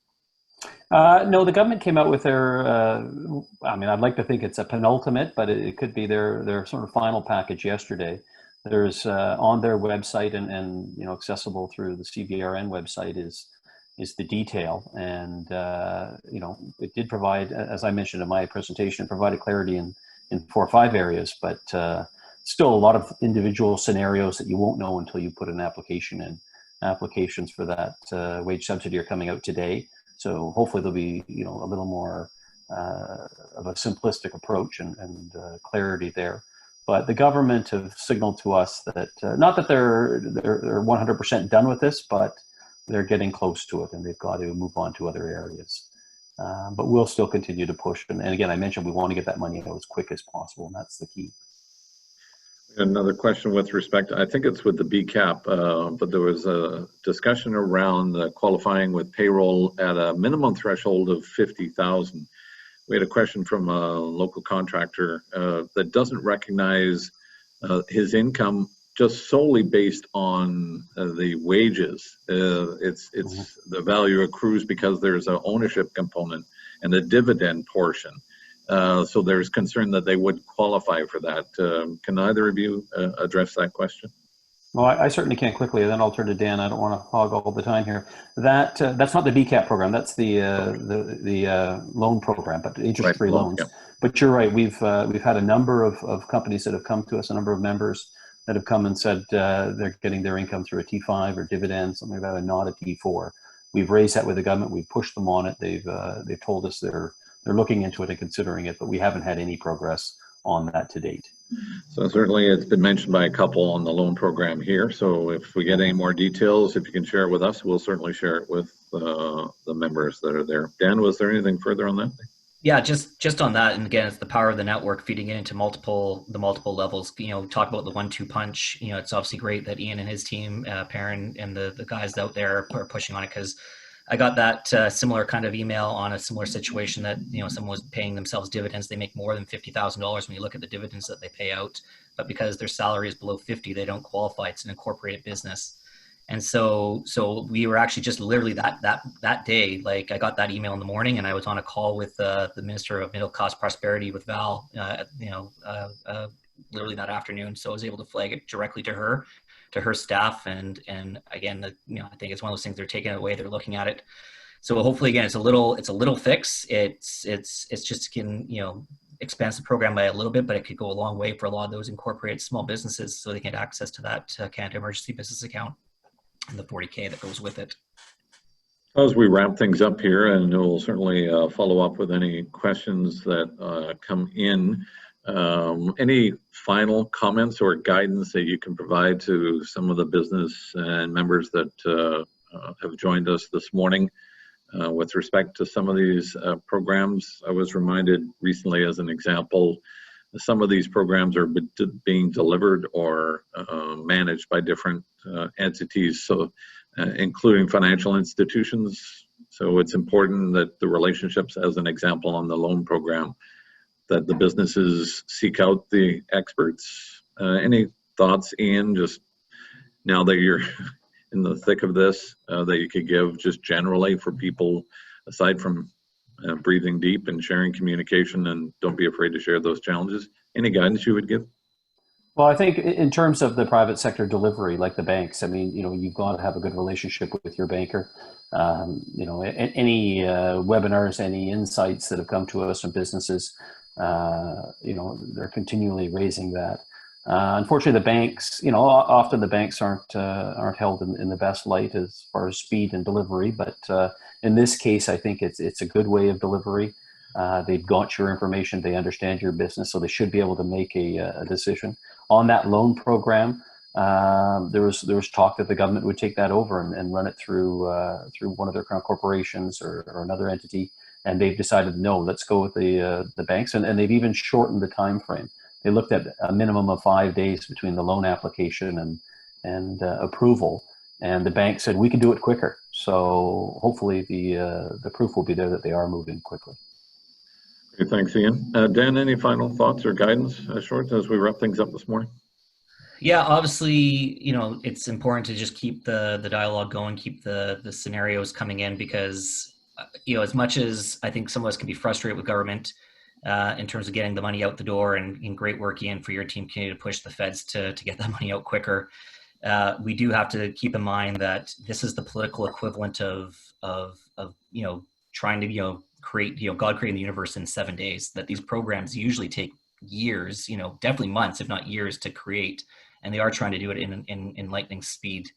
No, the government came out with their, I'd like to think it's a penultimate, but it could be their sort of final package yesterday. There's on their website and accessible through the CBRN website is the detail. And, it did provide, as I mentioned in my presentation, it provided clarity in 4 or 5 areas, but still a lot of individual scenarios that you won't know until you put an application in. Applications for that wage subsidy are coming out today. So hopefully there'll be, a little more of a simplistic approach and clarity there. But the government have signaled to us that not that they're 100% done with this, but they're getting close to it, and they've got to move on to other areas. But we'll still continue to push. And again, I mentioned we want to get that money out as quick as possible, and that's the key. Another question with respect, I think it's with the BCAP, but there was a discussion around qualifying with payroll at a minimum threshold of $50,000. We had a question from a local contractor that doesn't recognize his income just solely based on the wages. It's the value accrues because there's an ownership component and a dividend portion. So there's concern that they would qualify for that. Can either of you address that question? Well, I certainly can quickly, and then I'll turn to Dan. I don't want to hog all the time here. That's not the BCAP program. That's the loan program, but interest-free loans. Yeah. But you're right. We've had a number of companies that have come to us, a number of members that have come and said they're getting their income through a T5 or dividend, something like that, and not a T4. We've raised that with the government. We've pushed them on it. They've told us they're looking into it and considering it, but we haven't had any progress on that to date. So certainly it's been mentioned by a couple on the loan program here. So if we get any more details, if you can share it with us, we'll certainly share it with the members that are there. Dan, was there anything further on that? Yeah, just on that, and again, it's the power of the network feeding it into multiple levels. Talk about the 1-2 punch. It's obviously great that Ian and his team, Perrin, and the guys out there are pushing on it, because I got that similar kind of email on a similar situation that, someone was paying themselves dividends. They make more than $50,000 when you look at the dividends that they pay out, but because their salary is below 50, they don't qualify. It's an incorporated business. And so we were actually just literally that day, like I got that email in the morning, and I was on a call with the Minister of Middle Class Prosperity with Val, literally that afternoon. So I was able to flag it directly to her staff, and again, I think it's one of those things, they're taking it away, they're looking at it. So hopefully, again, it's a little fix. It's just can expands the program by a little bit, but it could go a long way for a lot of those incorporated small businesses, so they can get access to that Canada Emergency Business Account and the $40K that goes with it. As we wrap things up here, and we'll certainly follow up with any questions that come in. Any final comments or guidance that you can provide to some of the business and members that have joined us this morning with respect to some of these programs? I was reminded recently, as an example, some of these programs are being delivered or managed by different entities, so including financial institutions. So it's important that the relationships, as an example on the loan program, that the businesses seek out the experts. Any thoughts, Ian, just now that you're in the thick of this, that you could give just generally for people, aside from breathing deep and sharing communication, and don't be afraid to share those challenges? Any guidance you would give? Well, I think in terms of the private sector delivery, like the banks, I mean, you've got to have a good relationship with your banker. Any webinars, any insights that have come to us from businesses, they're continually raising that. Unfortunately, the banks, often the banks aren't held in the best light as far as speed and delivery. But in this case, I think it's a good way of delivery. They've got your information, they understand your business, so they should be able to make a decision. On that loan program, there was talk that the government would take that over and run it through one of their crown corporations or another entity, and they've decided no, let's go with the banks, and they've even shortened the time frame. They looked at a minimum of 5 days between the loan application and approval, and the bank said we can do it quicker. So hopefully the proof will be there that they are moving quickly. Okay, thanks, Ian. Dan, any final thoughts or guidance, short, as we wrap things up this morning? Yeah, obviously, it's important to just keep the dialogue going, keep the scenarios coming in, because, as much as I think some of us can be frustrated with government in terms of getting the money out the door, and great work, Ian, for your team continue to push the feds to get that money out quicker. We do have to keep in mind that this is the political equivalent of trying to, create, God created the universe in 7 days, that these programs usually take years, definitely months, if not years, to create. And they are trying to do it in lightning speed.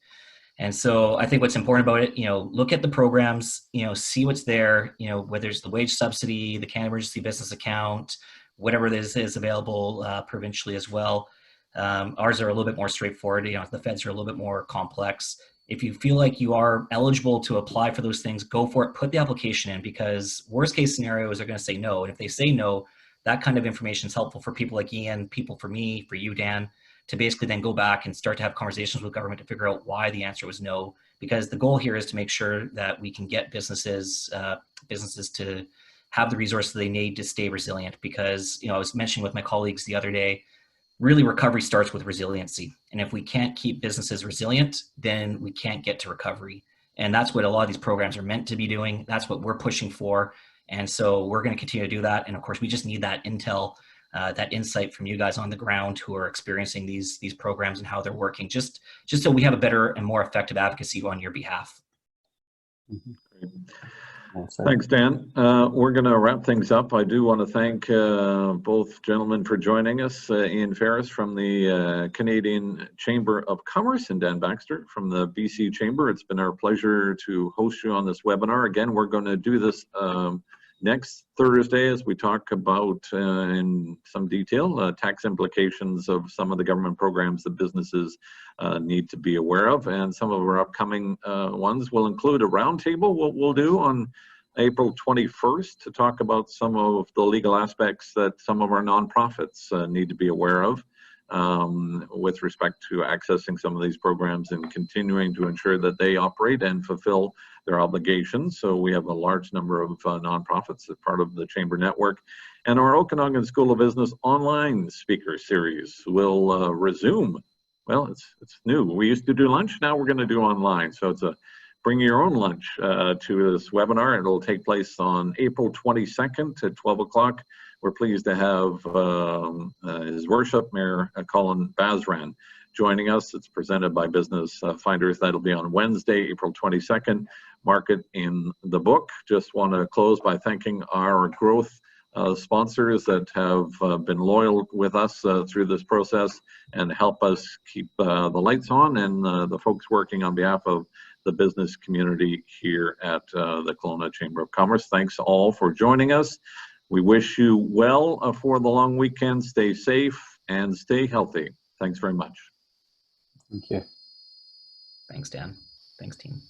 And so I think what's important about it, look at the programs, see what's there, whether it's the wage subsidy, the Canada Emergency Business Account, whatever it is available provincially as well. Ours are a little bit more straightforward. The feds are a little bit more complex. If you feel like you are eligible to apply for those things, go for it, put the application in, because worst case scenario is they're going to say no. And if they say no, that kind of information is helpful for people like Ian, people for me, for you, Dan, to basically then go back and start to have conversations with government to figure out why the answer was no. Because the goal here is to make sure that we can get businesses to have the resources they need to stay resilient. Because, I was mentioning with my colleagues the other day, really recovery starts with resiliency. And if we can't keep businesses resilient, then we can't get to recovery. And that's what a lot of these programs are meant to be doing. That's what we're pushing for. And so we're going to continue to do that. And of course, we just need that intel, that insight from you guys on the ground who are experiencing these programs and how they're working, just so we have a better and more effective advocacy on your behalf. Mm-hmm. Thanks, Dan. We're going to wrap things up. I do want to thank both gentlemen for joining us, Ian Faris from the Canadian Chamber of Commerce and Dan Baxter from the BC Chamber. It's been our pleasure to host you on this webinar. Again, we're going to do this next Thursday as we talk about in some detail tax implications of some of the government programs that businesses need to be aware of, and some of our upcoming ones will include a roundtable we'll do on April 21st to talk about some of the legal aspects that some of our nonprofits need to be aware of with respect to accessing some of these programs and continuing to ensure that they operate and fulfill their obligations. So we have a large number of nonprofits as part of the Chamber Network. And our Okanagan School of Business online speaker series will resume. Well, it's new. We used to do lunch, now we're going to do online. So it's a bring your own lunch to this webinar. It'll take place on April 22nd at 12 o'clock. We're pleased to have His Worship Mayor Colin Basran joining us. It's presented by Business Finders. That'll be on Wednesday, April 22nd. Mark it in the book. Just want to close by thanking our growth sponsors that have been loyal with us through this process and help us keep the lights on, and the folks working on behalf of the business community here at the Kelowna Chamber of Commerce. Thanks all for joining us. We wish you well for the long weekend. Stay safe and stay healthy. Thanks very much. Thank you. Thanks, Dan. Thanks, team.